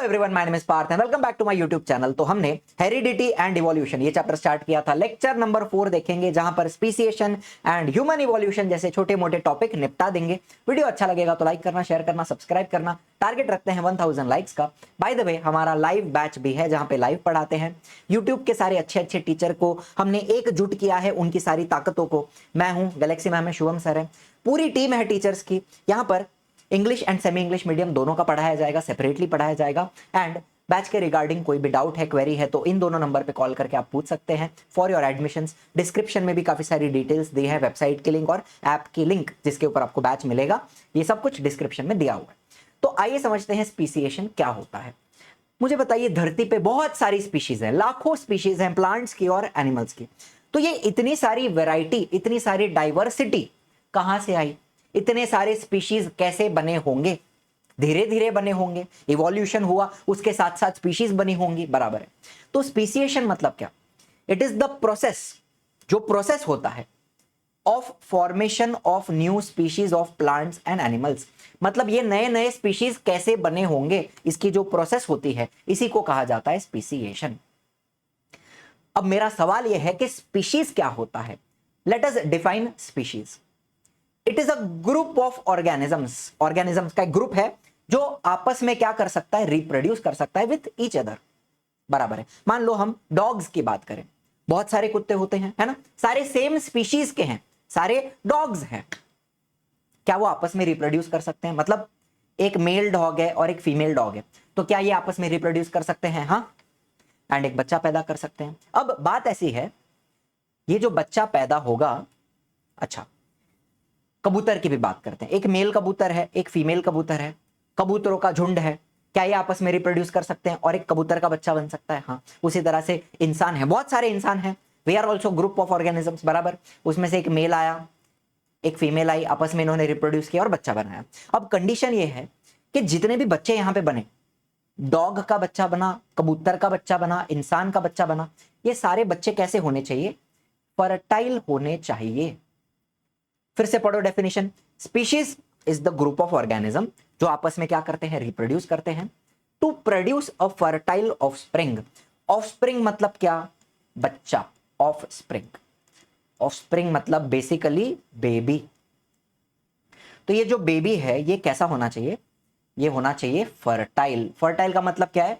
Everyone, my name is Parth and welcome back to my YouTube channel. तो हमने heredity and evolution ये chapter start किया था। Lecture number 4 देखेंगे जहां पर स्पीसिएशन एंड ह्यूमन इवोल्यूशन जैसे छोटे मोटे टॉपिक निपटा देंगे। वीडियो अच्छा लगेगा तो लाइक करना, शेयर करना, सब्सक्राइब करना। टारगेट रखते हैं 1000 लाइक्स का। बाय द वे, हमारा लाइव बैच भी है जहां पे लाइव पढ़ाते हैं। यूट्यूब के सारे अच्छे अच्छे टीचर को हमने एकजुट किया है, उनकी सारी ताकतों को। मैं हूं गैलेक्सी मैम है, शुभम सर है, पूरी टीम है टीचर्स की। यहाँ पर English and semi English medium दोनों का पढ़ाया जाएगा, सेपरेटली पढ़ाया जाएगा। एंड बैच के रिगार्डिंग कोई भी डाउट है, क्वेरी है तो इन दोनों नंबर पे कॉल करके आप पूछ सकते हैं फॉर योर एडमिशंस। डिस्क्रिप्शन में भी काफी सारी डिटेल्स दी है, वेबसाइट की लिंक और ऐप की लिंक जिसके ऊपर आपको बैच मिलेगा, ये सब कुछ डिस्क्रिप्शन में दिया हुआ है। तो आइए समझते हैं स्पीसिएशन क्या होता है। मुझे बताइए, धरती पे बहुत सारी स्पीशीज है, लाखों स्पीशीज हैं प्लांट्स की और एनिमल्स की। तो ये इतनी सारी वैरायटी, इतनी सारी डाइवर्सिटी कहां से आई? इतने सारे स्पीशीज कैसे बने होंगे? धीरे धीरे बने होंगे, इवोल्यूशन हुआ, उसके साथ साथ स्पीशीज बनी होंगी, बराबर है। तो स्पीसिएशन मतलब क्या? इट इज द प्रोसेस, जो प्रोसेस होता है of formation of new species of plants and animals. मतलब ये नए नए स्पीशीज कैसे बने होंगे, इसकी जो प्रोसेस होती है, इसी को कहा जाता है स्पीसिएशन। अब मेरा सवाल यह है कि स्पीशीज क्या होता है? Let us define species. It is a group of organisms. Organisms का एक ग्रुप है जो आपस में क्या कर सकता है? रिप्रोड्यूस कर सकता है विथ ईच अदर, बराबर है। मान लो हम डॉग्स की बात करें, बहुत सारे कुत्ते होते हैं, है ना, सारे सेम स्पीशीज के हैं, सारे डॉग्स हैं। क्या वो आपस में रिप्रोड्यूस कर सकते हैं? मतलब एक मेल डॉग है और एक फीमेल डॉग है, तो क्या ये आपस में रिप्रोड्यूस कर सकते हैं? हाँ, एंड एक बच्चा पैदा कर सकते हैं। अब बात ऐसी है, ये जो बच्चा पैदा होगा, अच्छा कबूतर की भी बात करते हैं। एक मेल कबूतर है, एक फीमेल कबूतर है, कबूतरों का झुंड है। क्या ये आपस में रिप्रोड्यूस कर सकते हैं और एक कबूतर का बच्चा बन सकता है? हाँ। उसी तरह से इंसान है, बहुत सारे इंसान हैं, we are also group of organisms, बराबर। उसमें से एक मेल आया, एक फीमेल आई, आपस में इन्होंने रिप्रोड्यूस किया और बच्चा बनाया। अब कंडीशन ये है कि जितने भी बच्चे यहां पे बने, डॉग का बच्चा बना, कबूतर का बच्चा बना, इंसान का बच्चा बना, ये सारे बच्चे कैसे होने चाहिए? फर्टाइल होने चाहिए। फिर से पढ़ो definition. Species is the group of organism जो आपस में क्या करते हैं? रिप्रोड्यूस करते हैं to produce a fertile offspring. Offspring मतलब क्या? बच्चा। ऑफस्प्रिंग, ऑफस्प्रिंग मतलब बेसिकली बेबी। तो ये जो बेबी है ये कैसा होना चाहिए? ये होना चाहिए फर्टाइल। फर्टाइल का मतलब क्या है?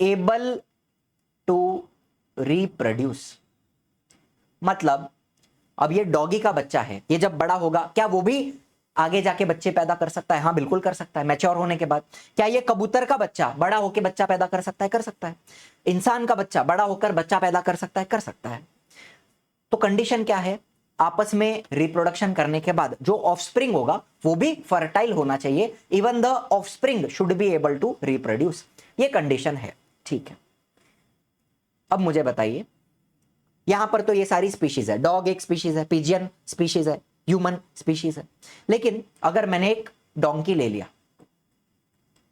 Able to reproduce. मतलब अब ये डॉगी का बच्चा है, ये जब बड़ा होगा क्या वो भी आगे जाके बच्चे पैदा कर सकता है? हाँ, बिल्कुल कर सकता है, मैच्योर होने के बाद। क्या ये कबूतर का बच्चा बड़ा होकर बच्चा पैदा कर सकता है? कर सकता है। इंसान का बच्चा बड़ा होकर बच्चा पैदा कर सकता है? कर सकता है। तो कंडीशन क्या है? आपस में रिप्रोडक्शन करने के बाद जो ऑफस्प्रिंग होगा वो भी फर्टाइल होना चाहिए। Even the offspring should be able to reproduce, ये कंडीशन है, ठीक है। अब मुझे बताइए, यहां पर तो ये सारी स्पीशीज है, डॉग एक स्पीशीज है, पिजियन स्पीशीज है, ह्यूमन स्पीशीज है। लेकिन अगर मैंने एक डोंकी ले लिया,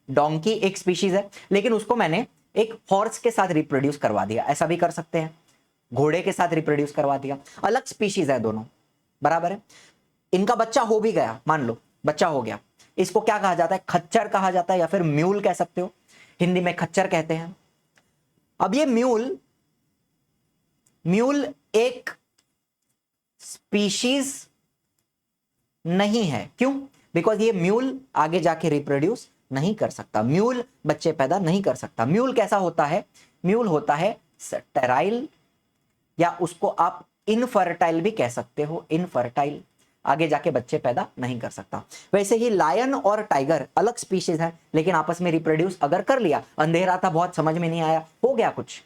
डोंकी एक स्पीशीज है, लेकिन उसको मैंने एक हॉर्स के साथ रिप्रोड्यूस करवा दिया, ऐसा भी कर सकते हैं। घोड़े के साथ रिप्रोड्यूस करवा दिया, अलग स्पीशीज है दोनों, बराबर है। इनका बच्चा हो भी गया, मान लो बच्चा हो गया, इसको क्या कहा जाता है? खच्चर कहा जाता है, या फिर म्यूल कह सकते हो, हिंदी में खच्चर कहते हैं। अब ये म्यूल एक स्पीशीज नहीं है। क्यों? बिकॉज ये म्यूल आगे जाके रिप्रोड्यूस नहीं कर सकता, म्यूल बच्चे पैदा नहीं कर सकता। म्यूल कैसा होता है? म्यूल होता है स्टेराइल, या उसको आप इनफर्टाइल भी कह सकते हो। इनफर्टाइल, आगे जाके बच्चे पैदा नहीं कर सकता। वैसे ही लायन और टाइगर अलग स्पीशीज है, लेकिन आपस में रिप्रोड्यूस अगर कर लिया, अंधेरा था, बहुत समझ में नहीं आया, हो गया कुछ,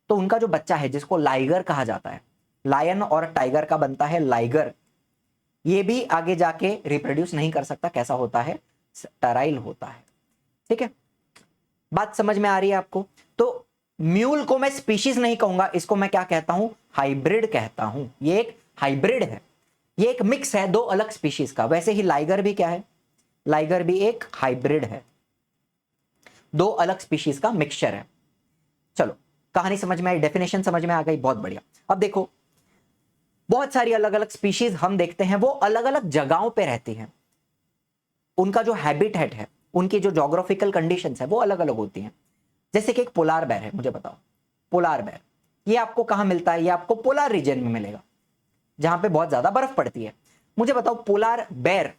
तो उनका जो बच्चा है जिसको लाइगर कहा जाता है, लायन और टाइगर का बनता है लाइगर, ये भी आगे जाके रिप्रोड्यूस नहीं कर सकता। कैसा होता है? स्टेराइल होता है, ठीक है। बात समझ में आ रही है आपको? तो म्यूल को मैं स्पीशीज नहीं कहूंगा, इसको मैं क्या कहता हूं? हाइब्रिड कहता हूं। ये एक हाइब्रिड है, ये एक मिक्स है दो अलग स्पीशीज का। वैसे ही लाइगर भी क्या है? लाइगर भी एक हाइब्रिड है, दो अलग स्पीशीज का मिक्सचर है। चलो, कहानी समझ में आई, डेफिनेशन समझ में आ गई, बहुत बढ़िया। अब देखो, बहुत सारी अलग अलग स्पीशीज हम देखते हैं, वो अलग अलग जगहों पे रहती हैं। उनका जो हैबिटेट है, उनकी जो जोग्राफिकल कंडीशंस है वो अलग अलग होती हैं। जैसे कि एक पोलार बेर है, मुझे बताओ पोलार बेर ये आपको कहां मिलता है? ये आपको पोलार रीजन में मिलेगा जहां पे बहुत ज्यादा बर्फ पड़ती है। मुझे बताओ पोलार बेर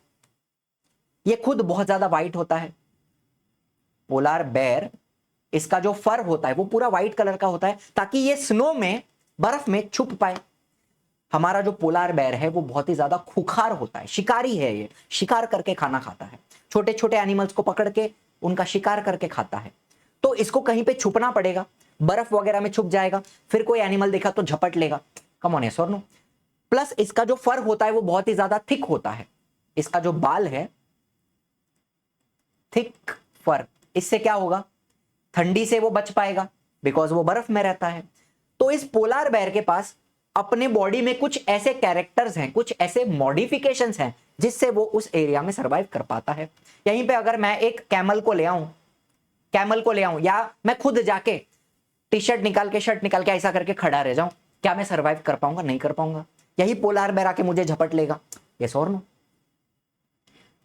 ये खुद बहुत ज्यादा व्हाइट होता है। पोलार बेर इसका जो फर होता है वो पूरा व्हाइट कलर का होता है ताकि ये स्नो में, बर्फ में छुप पाए। हमारा जो पोलार बेर है वो बहुत ही ज्यादा खुखार होता है, शिकारी है, ये शिकार करके खाना खाता है, छोटे छोटे एनिमल्स को पकड़ के उनका शिकार करके खाता है। तो इसको कहीं पे छुपना पड़ेगा, बर्फ वगैरह में छुप जाएगा, फिर कोई एनिमल देखा तो झपट लेगा। कम ऑन यस और नो। प्लस इसका जो फर होता है वो बहुत ही ज्यादा थिक होता है, इसका जो बाल है थिक फर, इससे क्या होगा? ठंडी से वो बच पाएगा बिकॉज वो बर्फ में रहता है। तो इस पोलार बेर के पास अपने बॉडी में कुछ ऐसे कैरेक्टर्स हैं, कुछ ऐसे मॉडिफिकेशंस हैं जिससे वो उस एरिया में सरवाइव कर पाता है। यहीं पे अगर मैं एक कैमल को ले आऊं या मैं खुद जाके टी शर्ट निकाल के, शर्ट निकाल के ऐसा करके खड़ा रह जाऊं, क्या मैं सरवाइव कर पाऊंगा? नहीं कर पाऊंगा। यही पोलार बेर आके मुझे झपट लेगा। यस और नो।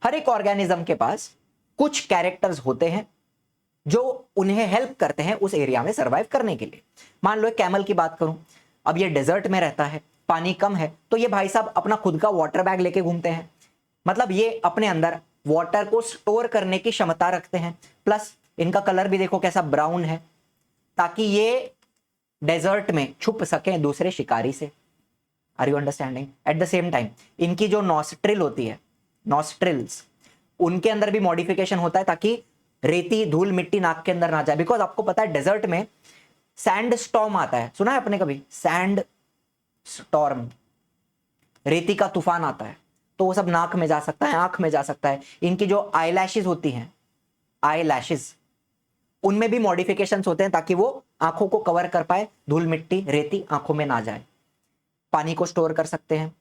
हर एक ऑर्गेनिज्म के पास कुछ कैरेक्टर्स होते हैं जो उन्हें हेल्प करते हैं उस एरिया में सरवाइव करने के लिए। मान लो एक कैमल की बात करूं, अब ये डेजर्ट में रहता है, पानी कम है, तो ये भाई साहब अपना खुद का वाटर बैग लेके घूमते हैं। मतलब ये अपने अंदर वाटर को स्टोर करने की क्षमता रखते हैं। प्लस इनका कलर भी देखो कैसा ब्राउन है, ताकि ये डेजर्ट में छुप सके दूसरे शिकारी से। Are you understanding? At the same time इनकी जो नॉस्ट्रिल होती है, नॉस्ट्रिल्स, उनके अंदर भी मॉडिफिकेशन होता है ताकि रेती, धूल, मिट्टी नाक के अंदर ना जाए। बिकॉज आपको पता है डेजर्ट में सैंड स्टॉर्म आता है, सुना है आपने कभी? सैंड स्टॉर्म, रेती का तूफान आता है, तो वो सब नाक में जा सकता है, आंख में जा सकता है। इनकी जो आई लैशेज होती हैं, आई लैशेज, उनमें भी मॉडिफिकेशंस होते हैं ताकि वो आंखों को कवर कर पाए, धूल, मिट्टी, रेती आंखों में ना जाए। पानी को स्टोर कर सकते हैं,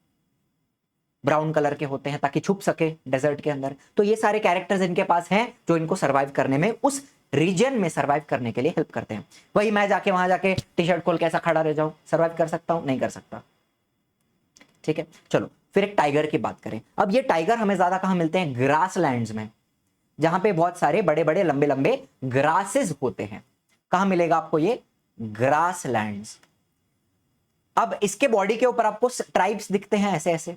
ब्राउन कलर के होते हैं ताकि छुप सके डेजर्ट के अंदर। तो ये सारे कैरेक्टर्स इनके पास हैं जो इनको सरवाइव करने में, उस रीजन में सरवाइव करने के लिए हेल्प करते हैं। वही मैं जाके वहां जाके टी शर्ट खोल के ऐसा खड़ा रह जाऊं, सरवाइव कर सकता हूं? नहीं कर सकता। ठीक है, चलो फिर एक टाइगर की बात करें। अब ये टाइगर हमें ज्यादा कहां मिलते हैं? ग्रास लैंड्स में, जहां पे बहुत सारे बड़े बड़े लंबे लंबे ग्रासेस होते हैं। कहां मिलेगा आपको ये? Grass lands. अब इसके बॉडी के ऊपर आपको स्ट्राइप्स दिखते हैं ऐसे ऐसे।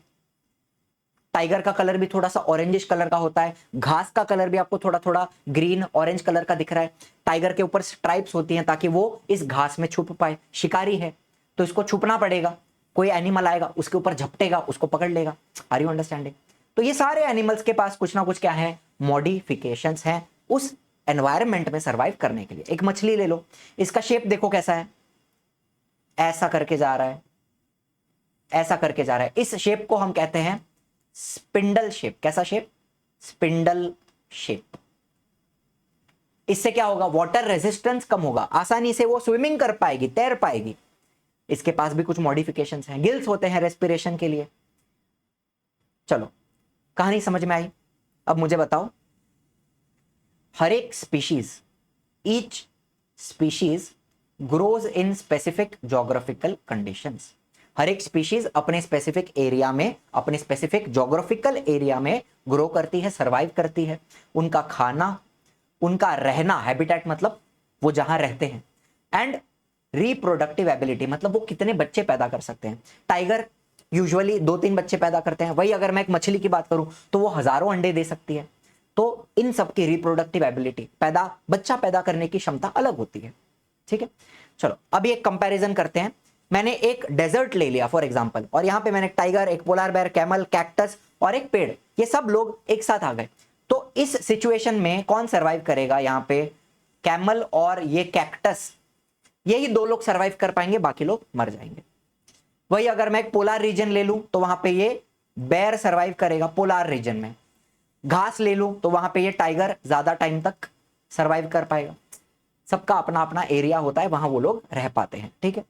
टाइगर का कलर भी थोड़ा सा ऑरेंजिश कलर का होता है, घास का कलर भी आपको थोड़ा थोड़ा ग्रीन ऑरेंज कलर का दिख रहा है। टाइगर के ऊपर स्ट्राइप्स होती हैं ताकि वो इस घास में छुप पाए। शिकारी है तो इसको छुपना पड़ेगा, कोई एनिमल आएगा उसके ऊपर झपटेगा, उसको पकड़ लेगा। Are you understanding? तो ये सारे एनिमल्स के पास कुछ ना कुछ क्या है? मॉडिफिकेशंस हैं उस एनवायरमेंट में सरवाइव करने के लिए। एक मछली ले लो, इसका शेप देखो कैसा है, ऐसा करके जा रहा है, ऐसा करके जा रहा है। इस शेप को हम कहते हैं स्पिंडल शेप। कैसा शेप? Spindle shape. इससे क्या होगा? वाटर रेजिस्टेंस कम होगा, आसानी से वो स्विमिंग कर पाएगी, तैर पाएगी। इसके पास भी कुछ मॉडिफिकेशंस हैं, गिल्स होते हैं रेस्पिरेशन के लिए। चलो कहानी समझ में आई? अब मुझे बताओ, हर एक species, each species grows in specific geographical conditions. हर एक स्पीशीज अपने स्पेसिफिक एरिया में, अपने स्पेसिफिक जोग्राफिकल एरिया में ग्रो करती है, सरवाइव करती है। उनका खाना, उनका रहना, हैबिटेट मतलब वो जहां रहते हैं, एंड रिप्रोडक्टिव एबिलिटी मतलब वो कितने बच्चे पैदा कर सकते हैं। टाइगर यूजुअली 2-3 बच्चे पैदा करते हैं, वही अगर मैं एक मछली की बात करूं तो वो हजारों अंडे दे सकती है। तो इन सबकी रिप्रोडक्टिव एबिलिटी, बच्चा पैदा करने की क्षमता अलग होती है। ठीक है, चलो अभी एक कंपैरिजन करते हैं। मैंने एक डेजर्ट ले लिया फॉर एग्जांपल, और यहां पे मैंने एक टाइगर, एक पोलार बेर, कैमल, कैक्टस और एक पेड़, ये सब लोग एक साथ आ गए। तो इस सिचुएशन में कौन सरवाइव करेगा? यहां पे कैमल और ये कैक्टस, यही 2 लोग सरवाइव कर पाएंगे, बाकी लोग मर जाएंगे। वही अगर मैं एक पोलार रीजन ले लूं तो वहां पे ये बेर सरवाइव करेगा पोलार रीजन में। घास ले लूं तो वहां पे ये टाइगर ज्यादा टाइम तक सरवाइव कर पाएगा। सबका अपना अपना एरिया होता है, वहां वो लोग रह पाते हैं। ठीक है,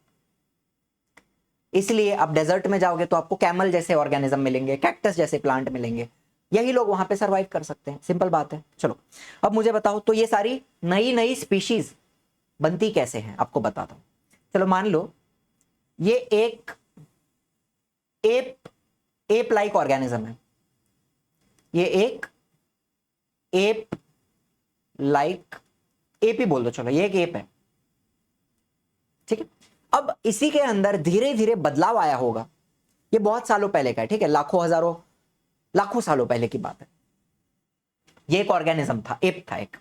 इसलिए आप डेजर्ट में जाओगे तो आपको कैमल जैसे ऑर्गेनिज्म मिलेंगे, कैक्टस जैसे प्लांट मिलेंगे, यही लोग वहां पे सरवाइव कर सकते हैं। सिंपल बात है। चलो अब मुझे बताओ, तो ये सारी नई नई स्पीशीज बनती कैसे हैं, आपको बताता हूं। चलो मान लो ये एक एप लाइक ऑर्गेनिज्म है, ये एक एप लाइक एप ही बोल दो, चलो ये एक एप है, ठीक है। अब इसी के अंदर धीरे धीरे बदलाव आया होगा, ये बहुत सालों पहले का है, ठीक है, लाखों हजारों लाखों सालों पहले की बात है। ये एक ऑर्गेनिज्म था, एप था एक,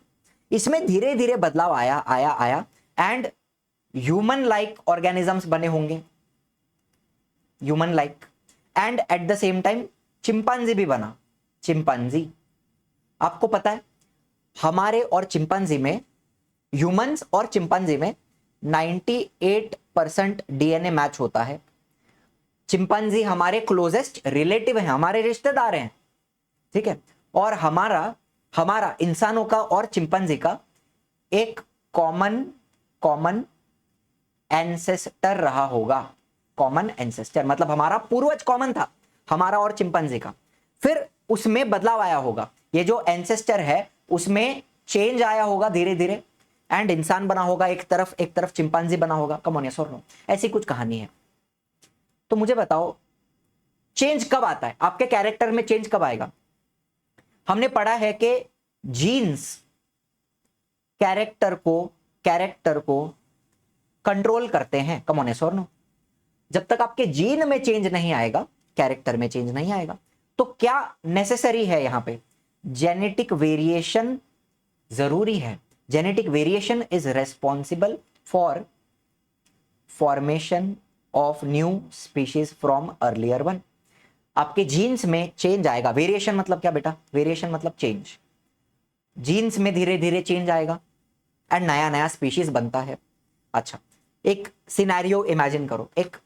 इसमें धीरे धीरे बदलाव आया आया आया एंड ह्यूमन लाइक ऑर्गेनिजम्स बने होंगे, human like, and eight the same time chimpanzee भी बना। चिंपांजी, आपको पता है हमारे और चिंपांजी में, ह्यूमंस और चिंपांजी में 98% डीएनए मैच होता है। चिंपांजी हमारे क्लोजेस्ट रिलेटिव हैं, हमारे रिश्तेदार हैं, ठीक है। और हमारा इंसानों का और चिंपांजी का एक कॉमन एंसेस्टर रहा होगा। कॉमन एंसेस्टर मतलब हमारा पूर्वज कॉमन था, हमारा और चिंपांजी का। फिर उसमें बदलाव आया होगा, ये जो एंसेस्टर है उसमें चेंज आया होगा धीरे धीरे, एंड इंसान बना होगा एक तरफ चिंपांजी बना होगा। कम ऑन, यस और नो, ऐसी कुछ कहानी है। तो मुझे बताओ चेंज कब आता है, आपके कैरेक्टर में चेंज कब आएगा? हमने पढ़ा है कि जीन्स कैरेक्टर को कंट्रोल करते हैं। कम ऑन, यस और नो। जब तक आपके जीन में चेंज नहीं आएगा, कैरेक्टर में चेंज नहीं आएगा, तो क्या नेसेसरी है यहां पे? जेनेटिक वेरिएशन जरूरी है। Genetic variation is responsible for formation of new species from earlier one. आपके जीन्स में चेंज आएगा। वेरिएशन मतलब क्या बेटा? वेरिएशन मतलब चेंज। जीन्स में धीरे धीरे चेंज आएगा एंड नया नया स्पीशीज बनता है। अच्छा, एक सिनेरियो इमेजिन करो, एक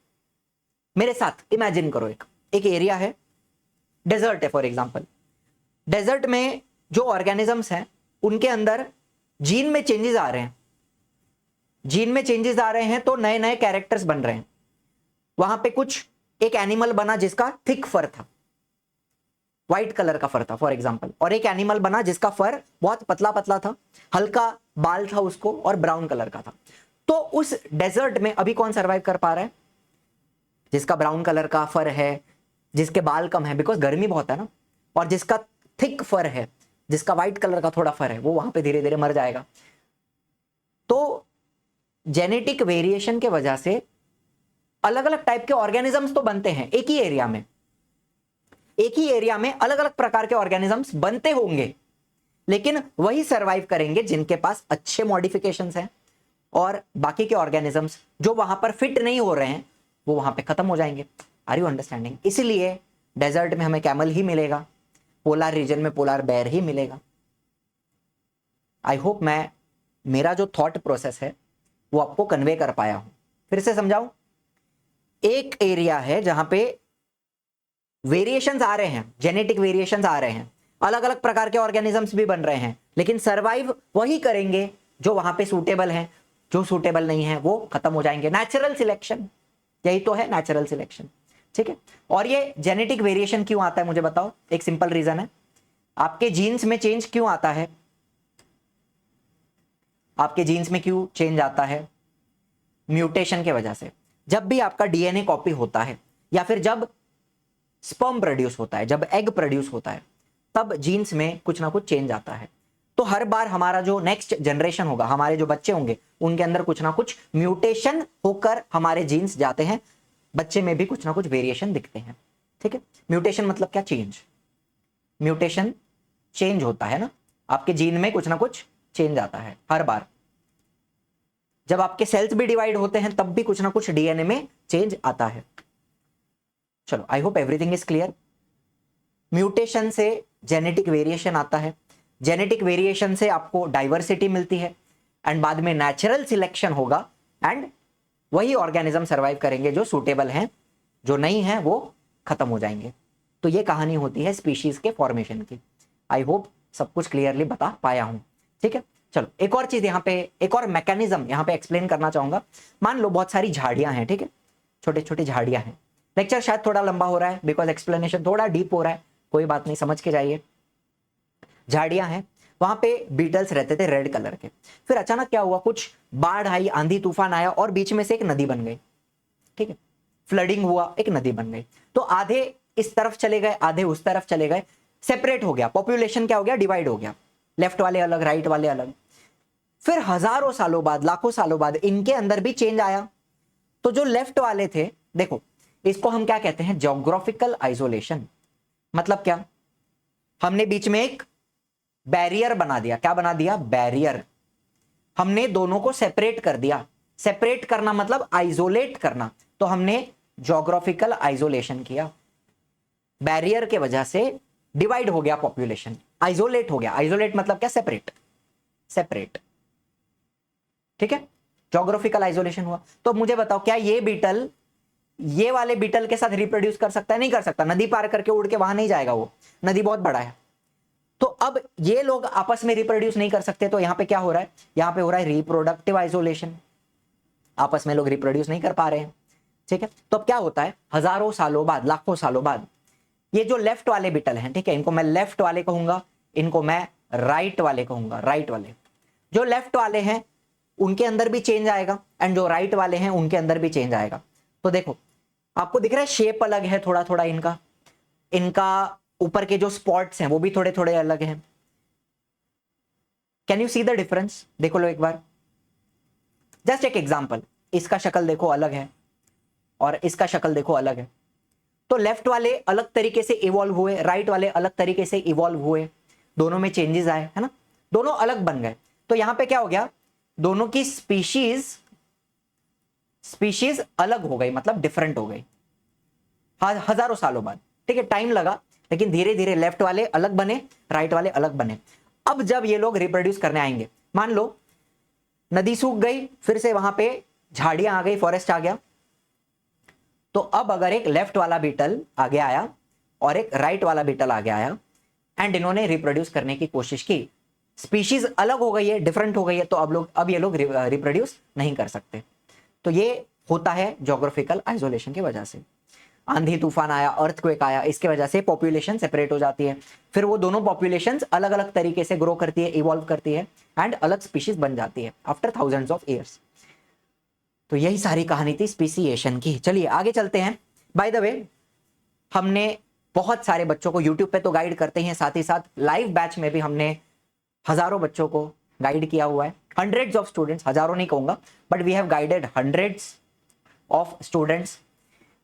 मेरे साथ इमेजिन करो, एक एरिया है, डेजर्ट है फॉर एग्जांपल। डेजर्ट में जो ऑर्गेनिजम्स हैं उनके अंदर जीन में चेंजेस आ रहे हैं, जीन में चेंजेस आ रहे हैं तो नए नए कैरेक्टर्स बन रहे हैं। वहां पे कुछ एक एनिमल बना जिसका थिक फर था, व्हाइट कलर का फर था फॉर एग्जांपल, और एक एनिमल बना जिसका फर बहुत पतला पतला था, हल्का बाल था उसको और ब्राउन कलर का था। तो उस डेजर्ट में अभी कौन सर्वाइव कर पा रहा है? जिसका ब्राउन कलर का फर है, जिसके बाल कम है बिकॉज गर्मी बहुत है ना, और जिसका थिक फर है, जिसका व्हाइट कलर का थोड़ा फर है, वो वहां पे धीरे धीरे मर जाएगा। तो जेनेटिक वेरिएशन के वजह से अलग अलग टाइप के ऑर्गेनिजम्स तो बनते हैं एक ही एरिया में, एक ही एरिया में अलग अलग प्रकार के ऑर्गेनिजम्स बनते होंगे, लेकिन वही सरवाइव करेंगे जिनके पास अच्छे मॉडिफिकेशंस हैं, और बाकी के ऑर्गेनिजम्स जो वहां पर फिट नहीं हो रहे हैं वो वहां पे खत्म हो जाएंगे। Are you understanding? इसलिए डेजर्ट में हमें कैमल ही मिलेगा, पोलर रीजन में पोलर बेयर ही मिलेगा। आई होप मेरा जो थॉट प्रोसेस है वो आपको कन्वे कर पाया हूं। फिर से समझाऊं, एक एरिया है जहां पे वेरिएशंस आ रहे हैं, जेनेटिक वेरिएशंस आ रहे हैं, अलग अलग प्रकार के ऑर्गेनिजम्स भी बन रहे हैं, लेकिन सरवाइव वही करेंगे जो वहां पे सूटेबल हैं, जो सूटेबल नहीं है वो खत्म हो जाएंगे। नेचुरल सिलेक्शन, यही तो है नेचुरल सिलेक्शन, ठीक है। और ये जेनेटिक वेरिएशन क्यों आता है मुझे बताओ? एक सिंपल रीजन है, आपके जीन्स में चेंज क्यों आता है? आपके जीन्स में क्यों चेंज आता है? म्यूटेशन के वजह से। जब भी आपका डीएनए कॉपी होता है, या फिर जब स्पर्म प्रोड्यूस होता है, जब एग प्रोड्यूस होता है, तब जीन्स में कुछ ना कुछ चेंज आता है। तो हर बार हमारा जो नेक्स्ट जनरेशन होगा, हमारे जो बच्चे होंगे, उनके अंदर कुछ ना कुछ म्यूटेशन होकर हमारे जीन्स जाते हैं, बच्चे में भी कुछ ना कुछ वेरिएशन दिखते हैं, ठीक है। म्यूटेशन मतलब क्या? चेंज। म्यूटेशन चेंज होता है ना, आपके जीन में कुछ ना कुछ चेंज आता है हर बार। जब आपके सेल्स भी डिवाइड होते हैं तब भी कुछ ना कुछ डीएनए में चेंज आता है। चलो, I hope everything is clear. Mutation से जेनेटिक वेरिएशन आता है, जेनेटिक वेरिएशन से आपको डाइवर्सिटी मिलती है, एंड बाद में नेचुरल सिलेक्शन होगा, एंड वही ऑर्गेनिज्म सर्वाइव करेंगे जो सूटेबल हैं, जो नहीं है वो खत्म हो जाएंगे। तो ये कहानी होती है स्पीशीज के फॉर्मेशन की। आई होप सब कुछ क्लियरली बता पाया हूं, ठीक है। चलो, एक और चीज यहाँ पे, एक और मैकेनिज्म यहाँ पे एक्सप्लेन करना चाहूंगा। मान लो बहुत सारी झाड़ियां हैं, ठीक है, छोटे छोटे झाड़ियां हैं। लेक्चर शायद थोड़ा लंबा हो रहा है बिकॉज एक्सप्लेनेशन थोड़ा डीप हो रहा है, कोई बात नहीं, समझ के जाइए। झाड़ियां हैं, वहां पे बीटल्स रहते थे रेड कलर के। फिर अचानक क्या हुआ, कुछ बाढ़ आई, आंधी तूफान आया और बीच में से एक नदी बन गई, ठीक है, फ्लडिंग हुआ, एक नदी बन गई। तो आधे इस तरफ चले गए, आधे उस तरफ चले गए, सेपरेट हो गया, पॉपुलेशन क्या हो गया? डिवाइड हो गया। लेफ्ट वाले अलग, राइट वाले अलग। फिर हजारों सालों बाद, लाखों सालों बाद इनके अंदर भी चेंज आया। तो जो लेफ्ट वाले थे, देखो इसको हम क्या कहते हैं, ज्योग्राफिकल आइसोलेशन। मतलब क्या, हमने बीच में एक बैरियर बना दिया। क्या बना दिया, बैरियर। हमने दोनों को सेपरेट कर दिया। सेपरेट करना मतलब आइसोलेट करना, तो हमने ज्योग्राफिकल आइसोलेशन किया। बैरियर के वजह से डिवाइड हो गया पॉपुलेशन, आइसोलेट हो गया। आइसोलेट मतलब क्या, सेपरेट, सेपरेट। ठीक है, ज्योग्राफिकल आइसोलेशन हुआ। तो मुझे बताओ, क्या ये बीटल ये वाले बीटल के साथ रिप्रोड्यूस कर सकता है? नहीं कर सकता, नदी पार करके उड़ के वहां नहीं जाएगा, वो नदी बहुत बड़ा है। तो अब ये लोग आपस में रिप्रोड्यूस नहीं कर सकते, तो यहां पे क्या हो रहा है, यहां पे हो रहा है रिप्रोडक्टिव आइसोलेशन। आपस में लोग रिप्रोड्यूस नहीं कर पा रहे हैं। ठीक है, तो अब क्या होता है, हजारों सालों बाद, लाखों सालों बाद, ये जो लेफ्ट वाले बीटल हैं, ठीक है, इनको मैं लेफ्ट वाले कहूंगा, इनको मैं राइट वाले कहूंगा, राइट वाले। जो लेफ्ट वाले हैं उनके अंदर भी चेंज आएगा, एंड जो राइट वाले हैं उनके अंदर भी चेंज आएगा। तो देखो आपको दिख रहा है, शेप अलग है थोड़ा थोड़ा इनका, इनका ऊपर के जो स्पॉट्स हैं वो भी थोड़े थोड़े अलग हैं। Can you see the difference? देखो लो एक बार, जस्ट एक एग्जांपल, इसका शक्ल देखो अलग है और इसका शक्ल देखो अलग है। तो लेफ्ट वाले अलग तरीके से इवॉल्व हुए, राइट वाले अलग तरीके से इवॉल्व हुए, दोनों में चेंजेस आए, है ना, दोनों अलग बन गए। तो यहां पे क्या हो गया, दोनों की स्पीशीज अलग हो गई, मतलब डिफरेंट हो गई हजारों सालों बाद। ठीक है, टाइम लगा, लेकिन धीरे धीरे लेफ्ट वाले अलग बने, राइट वाले अलग बने। अब जब ये लोग रिप्रोड्यूस करने आएंगे, मान लो नदी सूख गई, फिर से वहां पे झाड़ियां आ गई, फॉरेस्ट आ गया, तो अब अगर एक लेफ्ट वाला बीटल आगे आया और एक राइट वाला बीटल आगे आया, एंड इन्होंने रिप्रोड्यूस करने की कोशिश की, स्पीशीज अलग हो गई है, डिफरेंट हो गई है, तो अब ये लोग रिप्रोड्यूस नहीं कर सकते। तो ये होता है ज्योग्राफिकल आइसोलेशन की वजह से। आंधी तूफान आया, अर्थक्वेक आया, इसके वजह से पॉपुलेशन सेपरेट हो जाती है। फिर वो दोनों पॉपुलेशंस अलग अलग तरीके से ग्रो करती है, इवॉल्व करती है, एंड अलग स्पीशीज बन जाती है आफ्टर थाउजेंड्स ऑफ ईयर्स। तो यही सारी कहानी थी स्पीसीएशन की। चलिए आगे चलते हैं। बाय द वे, हमने बहुत सारे बच्चों को यूट्यूब पे तो गाइड करते हैं, साथ ही साथ लाइव बैच में भी हमने हजारों बच्चों को गाइड किया हुआ है, हंड्रेड्स ऑफ स्टूडेंट्स, हजारों नहीं कहूंगा, but we have guided hundreds of students,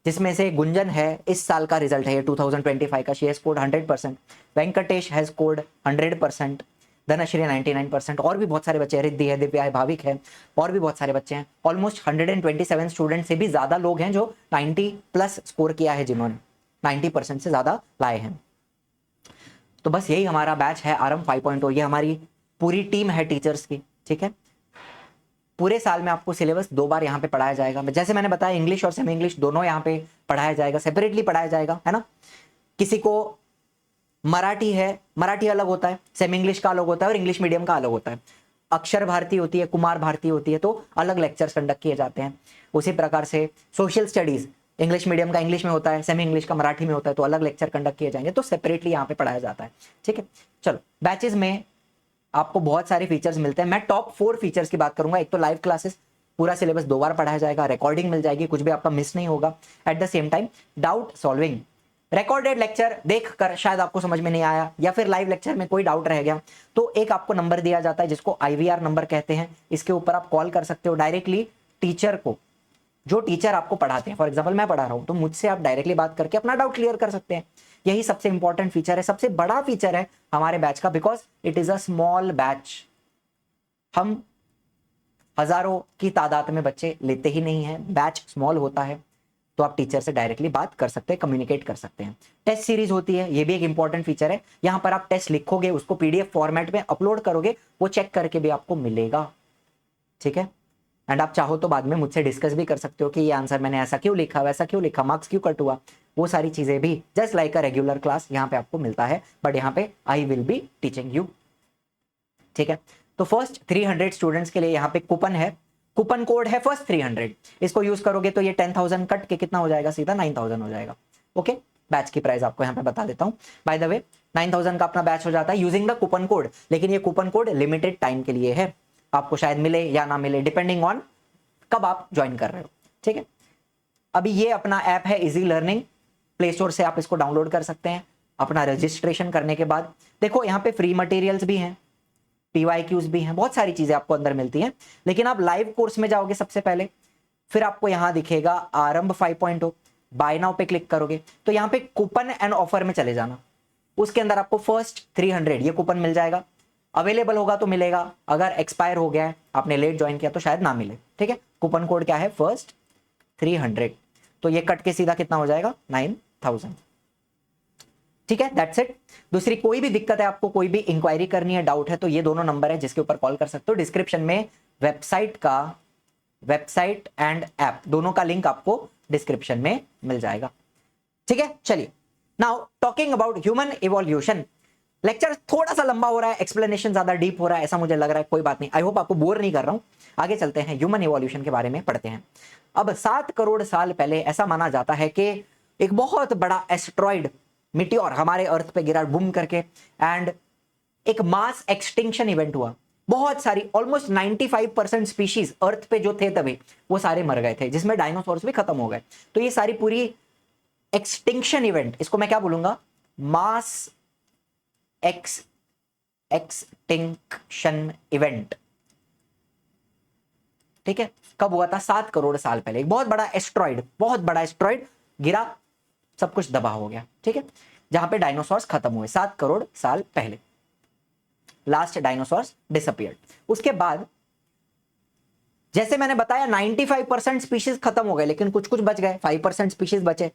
जिसमें से गुंजन है, इस साल का रिजल्ट है ये 2025 का, she has scored 100%, Venkatesh has scored 100%, Dhanashree 99%, और भी बहुत सारे बच्चे हैं, रिद्धि है, दिव्या है, भाविक है, और भी बहुत सारे बच्चे हैं। ऑलमोस्ट 127 स्टूडेंट से भी ज्यादा लोग हैं जो 90+ स्कोर किया है, जिन्होंने 90% से ज्यादा लाए हैं। तो बस यही हमारा बैच है आरम 5.0, ये हमारी पूरी टीम है टीचर्स की। ठीक है, पूरे साल में आपको सिलेबस 2 बार यहाँ पे पढ़ाया जाएगा। जैसे मैंने बताया, इंग्लिश और सेमी इंग्लिश दोनों यहाँ पे पढ़ाया जाएगा, सेपरेटली पढ़ाया जाएगा, है ना। किसी को मराठी है, मराठी अलग होता है, सेमी इंग्लिश का अलग होता है, और इंग्लिश मीडियम का अलग होता है। अक्षर भारती होती है, कुमार भारती होती है, तो अलग लेक्चर्स कंडक्ट किए जाते हैं। उसी प्रकार से सोशल स्टडीज, इंग्लिश मीडियम का इंग्लिश में होता है, सेमी इंग्लिश का मराठी में होता है, तो अलग लेक्चर कंडक्ट किए जाएंगे, तो सेपरेटली यहाँ पे पढ़ाया जाता है। ठीक है, चलो बैचेस में आपको बहुत सारे फीचर्स मिलते हैं। मैं टॉप 4 फीचर्स की बात करूंगा। एक तो लाइव क्लासेस, पूरा सिलेबस 2 बार पढ़ाया जाएगा, रिकॉर्डिंग मिल जाएगी, कुछ भी आपका मिस नहीं होगा। Eight the same time doubt solving, recorded lecture देखकर शायद आपको समझ में नहीं आया, या फिर लाइव लेक्चर में कोई डाउट रह गया, तो एक आपको नंबर दिया जाता है जिसको IVR नंबर कहते हैं। इसके ऊपर आप कॉल कर सकते हो डायरेक्टली टीचर को, जो टीचर आपको पढ़ाते हैं। फॉर एग्जाम्पल मैं पढ़ा रहा हूं, तो मुझसे आप डायरेक्टली बात करके अपना डाउट क्लियर कर सकते हैं। यही सबसे इंपॉर्टेंट फीचर है, सबसे बड़ा फीचर है हमारे बैच का, because it is a small batch. हम हजारों की तादाद में बच्चे लेते ही नहीं है, बैच स्मॉल होता है, तो आप टीचर से डायरेक्टली बात कर सकते हैं, कम्युनिकेट कर सकते हैं। टेस्ट सीरीज होती है, ये भी एक इंपॉर्टेंट फीचर है। यहां पर आप टेस्ट लिखोगे, उसको PDF फॉर्मेट में अपलोड करोगे, वो चेक करके भी आपको मिलेगा। ठीक है, एंड आप चाहो तो बाद में मुझसे डिस्कस भी कर सकते हो कि ये आंसर मैंने ऐसा क्यों लिखा, वैसा क्यों लिखा, मार्क्स क्यों कट हुआ, वो सारी चीजें भी just like a regular class यहाँ पे आपको मिलता है, बट यहाँ पे I will be teaching you. ठीक है, तो फर्स्ट 300 स्टूडेंट्स के लिए यहाँ पे कूपन है, कूपन कोड है फर्स्ट 300, इसको यूज करोगे तो ये 10,000 कट के कितना हो जाएगा, सीधा 9,000 हो जाएगा। ओके, बैच की प्राइस आपको यहाँ पे बता देता हूँ। बाय द वे 9,000 का अपना बैच हो जाता है यूजिंग द कूपन कोड, लेकिन ये कूपन कोड लिमिटेड टाइम के लिए है, आपको शायद मिले या ना मिले, डिपेंडिंग ऑन कब आप ज्वाइन कर रहे हो। ठीक है, अभी ये अपना ऐप है इजी लर्निंग, प्ले स्टोर से आप इसको डाउनलोड कर सकते हैं। अपना रजिस्ट्रेशन करने के बाद देखो यहाँ पे फ्री मटेरियल्स भी हैं, PYQs भी हैं, बहुत सारी चीजें आपको अंदर मिलती हैं। लेकिन आप लाइव कोर्स में जाओगे सबसे पहले, फिर आपको यहां दिखेगा आरंभ 5.0, बाय नाउ पे क्लिक करोगे तो यहाँ पे कूपन एंड ऑफर में चले जाना। उसके अंदर आपको फर्स्ट 300 ये कूपन मिल जाएगा। अवेलेबल होगा तो मिलेगा, अगर एक्सपायर हो गया है, आपने लेट ज्वाइन किया तो शायद ना मिले। ठीक है, कूपन कोड क्या है, फर्स्ट 300, तो ये कट के सीधा कितना हो जाएगा, 9000। ठीक है, दैट्स इट। दूसरी कोई भी दिक्कत है आपको, कोई भी इंक्वायरी करनी है, डाउट है, तो ये दोनों नंबर है जिसके ऊपर कॉल कर सकते हो। डिस्क्रिप्शन में वेबसाइट एंड ऐप दोनों का लिंक आपको डिस्क्रिप्शन में मिल जाएगा। ठीक है, चलिए now talking about human evolution. Lecture थोड़ा सा लंबा हो रहा है, एक्सप्लेनेशन ज्यादा डीप हो रहा है ऐसा मुझे लग रहा है, कोई बात नहीं, आई होप आपको बोर नहीं कर रहा हूं। आगे चलते हैं, ह्यूमन इवोल्यूशन के बारे में पढ़ते हैं। अब 7 करोड़ साल पहले ऐसा माना जाता है कि एक बहुत बड़ा एस्ट्रॉइड मिटियोर हमारे अर्थ पे गिरा बूम करके, एंड एक मास एक्सटिंक्शन इवेंट हुआ। बहुत सारी ऑलमोस्ट 95% स्पीशीज अर्थ पे जो थे तभी वो सारे मर गए थे, जिसमें डायनासोर्स भी खत्म हो गए। तो ये सारी पूरी एक्सटिंक्शन इवेंट, इसको मैं क्या बोलूंगा, मास एक्सटिंक्शन इवेंट। ठीक है, कब हुआ था, 7 करोड़ साल पहले। एक बहुत बड़ा एस्ट्रॉइड गिरा, सब कुछ दबा हो गया। ठीक है, जहां पे डायनासोर्स खत्म हुए 7 करोड़ साल पहले, लास्ट डायनासोर्स डिसअपीयर्ड। उसके बाद जैसे मैंने बताया 95% स्पीशीज खत्म हो गए, लेकिन कुछ कुछ बच गए, 5% स्पीशीज बचे।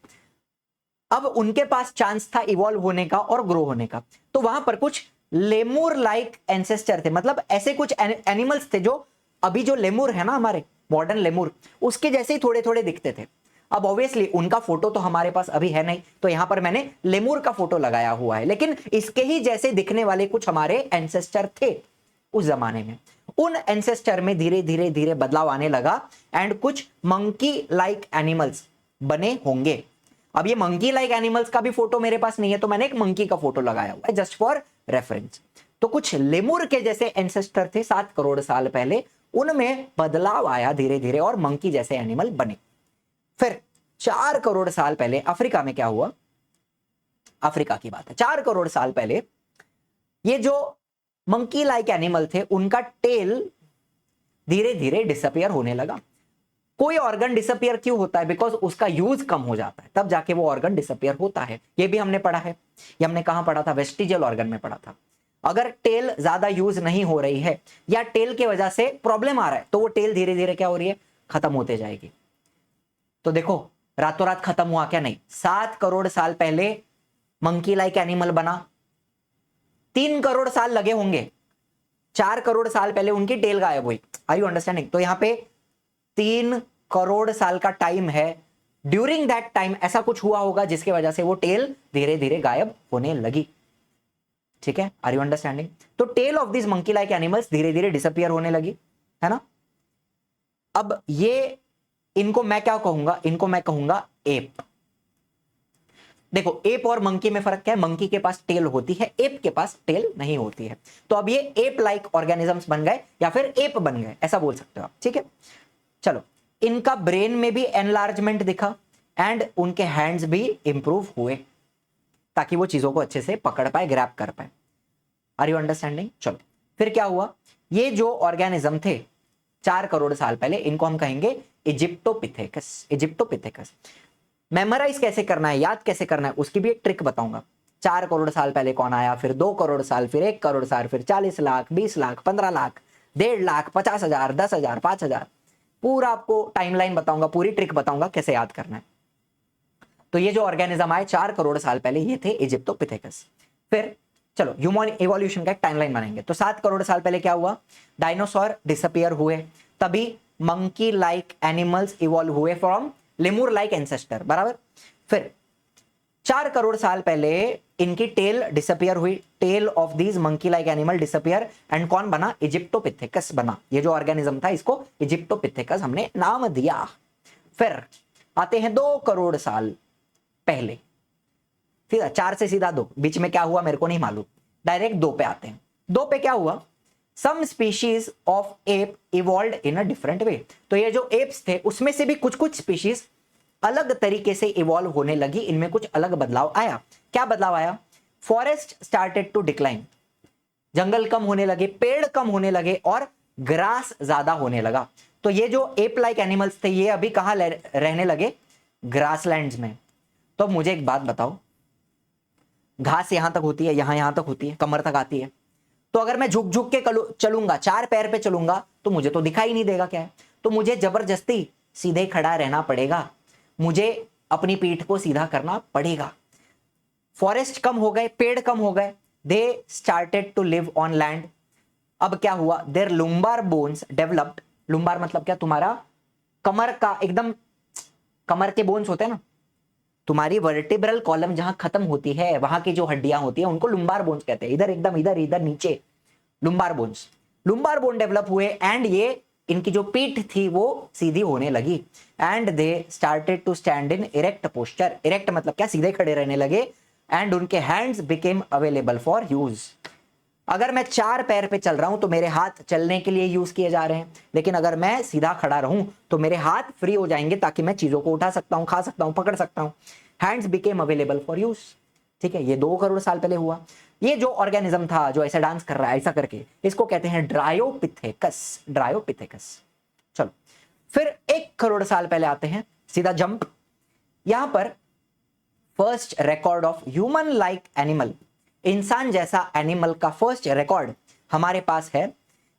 अब उनके पास चांस था इवॉल्व होने का और ग्रो होने का, तो वहां पर कुछ लेमुर लाइक एंसेस्टर थे, मतलब ऐसे कुछ एनिमल्स थे जो अभी जो लेमुर है ना, हमारे मॉडर्न लेमुर, उसके जैसे ही थोड़े थोड़े दिखते थे। अब ऑब्वियसली उनका फोटो तो हमारे पास अभी है नहीं, तो यहां पर मैंने लेमुर का फोटो लगाया हुआ है, लेकिन इसके ही जैसे दिखने वाले कुछ हमारे एंसेस्टर थे उस जमाने में। उन एंसेस्टर में धीरे धीरे धीरे बदलाव आने लगा, एंड कुछ मंकी लाइक एनिमल्स बने होंगे। अब ये मंकी लाइक एनिमल्स का भी फोटो मेरे पास नहीं है, तो मैंने एक मंकी का फोटो लगाया हुआ है जस्ट फॉर रेफरेंस। तो कुछ लेमुर के जैसे एंसेस्टर थे 7 करोड़ साल पहले, उनमें बदलाव आया धीरे धीरे और मंकी जैसे एनिमल बने। फिर 4 करोड़ साल पहले अफ्रीका में क्या हुआ, अफ्रीका की बात है। 4 करोड़ साल पहले ये जो मंकी लाइक एनिमल थे, उनका टेल धीरे धीरे डिसअपियर होने लगा। कोई ऑर्गन डिसअपियर क्यों होता है, बिकॉज उसका यूज कम हो जाता है, तब जाके वो ऑर्गन डिसअपियर होता है। ये भी हमने पढ़ा है, ये हमने कहां पढ़ा था, वेस्टिजियल ऑर्गन में पढ़ा था। अगर टेल ज्यादा यूज नहीं हो रही है या टेल के वजह से प्रॉब्लम आ रहा है, तो वो टेल धीरे धीरे क्या हो रही है, खत्म होते जाएगी। तो देखो रातों रात खत्म हुआ क्या, नहीं, 7 करोड़ साल पहले मंकी लाइक एनिमल बना, 3 करोड़ साल लगे होंगे, 4 करोड़ साल पहले उनकी टेल गायब हुई। Are you understanding? तो यहां पे 3 करोड़ साल का टाइम है, ड्यूरिंग दैट टाइम ऐसा कुछ हुआ होगा जिसकी वजह से वो टेल धीरे धीरे गायब होने लगी। ठीक है, आर यू अंडरस्टैंडिंग? तो tail of this monkey like animals धीरे धीरे डिसअपियर होने लगी, है ना। अब ये इनको मैं क्या कहूंगा, इनको मैं कहूंगा एप। देखो एप और मंकी में फर्क क्या है, मंकी के पास टेल होती है, एप के पास टेल नहीं होती है। तो अब ये एप लाइक ऑर्गेनिजम्स बन गए या फिर एप बन गए, ऐसा बोल सकते हो आप। ठीक है, चलो, इनका ब्रेन में भी एनलार्जमेंट दिखा एंड उनके हैंड्स भी इंप्रूव हुए, ताकि वो चीजों को अच्छे से पकड़ पाए, ग्रैब कर पाए। Are you understanding? चलो, फिर क्या हुआ, ये जो ऑर्गेनिज्म थे 4 करोड़ साल पहले, इनको हम कहेंगे इजिप्टोपिथेकस। इजिप्टोपिथेकस मेमोराइज कैसे करना है, याद कैसे करना है, उसकी भी एक ट्रिक बताऊंगा। 4 करोड़ साल पहले कौन आया, फिर 2 करोड़ साल, फिर 1 करोड़ साल, फिर 40 लाख, 20 लाख, 15 लाख, 1.5 लाख, 50,000, 10,000, 5,000, पूरा आपको टाइमलाइन बताऊंगा, पूरी ट्रिक बताऊंगा कैसे याद करना है। तो ये जो ऑर्गेनिज्म आए 4 करोड़ साल पहले, ये थे इजिप्टोपिथेकस। फिर चलो ह्यूमन इवोल्यूशन का एक टाइमलाइन बनाएंगे। तो 7 करोड़ साल पहले क्या हुआ, डायनासोर डिसअपियर हुए, तभी मंकी लाइक एनिमल्स इवॉल्व हुए फ्रॉम लेमुर लाइक एंसेस्टर, बराबर। फिर 4 करोड़ साल पहले इनकी टेल डिसअपियर हुई, tail of these monkey like animal disappear, and कौन बना, इजिप्टोपिथेकस बना। ये जो ऑर्गेनिज्म था इसको इजिप्टोपिथेकस हमने नाम दिया। फिर आते हैं 2 करोड़ साल पहले, सीधा 4 से सीधा 2, बीच में क्या हुआ मेरे को नहीं मालूम, डायरेक्ट 2 पे आते हैं। 2 पे क्या हुआ, some species of ape evolved in a different way. तो ये जो एप्स थे उसमें से भी कुछ कुछ स्पीशीज अलग तरीके से इवॉल्व होने लगी, इनमें कुछ अलग बदलाव आया। क्या बदलाव आया, फॉरेस्ट स्टार्टेड टू डिक्लाइन। जंगल कम होने लगे, पेड़ कम होने लगे और ग्रास ज्यादा होने लगा। तो ये जो एप लाइक एनिमल्स थे ये अभी कहां रहने लगे? ग्रासलैंड्स में। तो मुझे एक बात बताओ, घास यहां तक होती है, यहां तक होती है, कमर तक आती है। तो अगर मैं झुक झुक के चलूंगा, 4 पैर पे चलूंगा, तो मुझे तो दिखाई नहीं देगा क्या है। तो मुझे जबरदस्ती सीधे खड़ा रहना पड़ेगा, मुझे अपनी पीठ को सीधा करना पड़ेगा। फॉरेस्ट कम हो गए, पेड़ कम हो गए, they started to live on land. अब क्या हुआ? There lumbar bones developed. Lumbar मतलब क्या? तुम्हारा कमर का एकदम, कमर के बोन्स होते हैं ना, तुम्हारी वर्टिब्रल कॉलम जहां खत्म होती है वहां की जो हड्डियां होती है उनको लुम्बार बोन्स कहते हैं। इधर एकदम, इधर इधर नीचे lumbar bones, lumbar bone develop हुए एंड ये इनकी जो पीठ थी वो सीधी होने लगी। And they started to stand in erect posture. Erect मतलब क्या? सीधे खड़े रहने लगे। एंड उनके hands became available for use. अगर मैं 4 पैर पे चल रहा हूं तो मेरे हाथ चलने के लिए यूज किए जा रहे हैं, लेकिन अगर मैं सीधा खड़ा रहूं तो मेरे हाथ फ्री हो जाएंगे ताकि मैं चीजों को उठा सकता हूं, खा सकता हूं, पकड़ सकता हूं। Hands became available for use. ठीक है, ये 2 करोड़ साल पहले हुआ। ये जो ऑर्गेनिज्म था जो ऐसा डांस कर रहा है ऐसा करके, इसको कहते हैं ड्रायोपिथेकस। ड्रायोपिथेकस। चलो फिर 1 करोड़ साल पहले आते हैं, सीधा जंप। यहां पर first record of human like animal, इंसान जैसा एनिमल का फर्स्ट रिकॉर्ड हमारे पास है।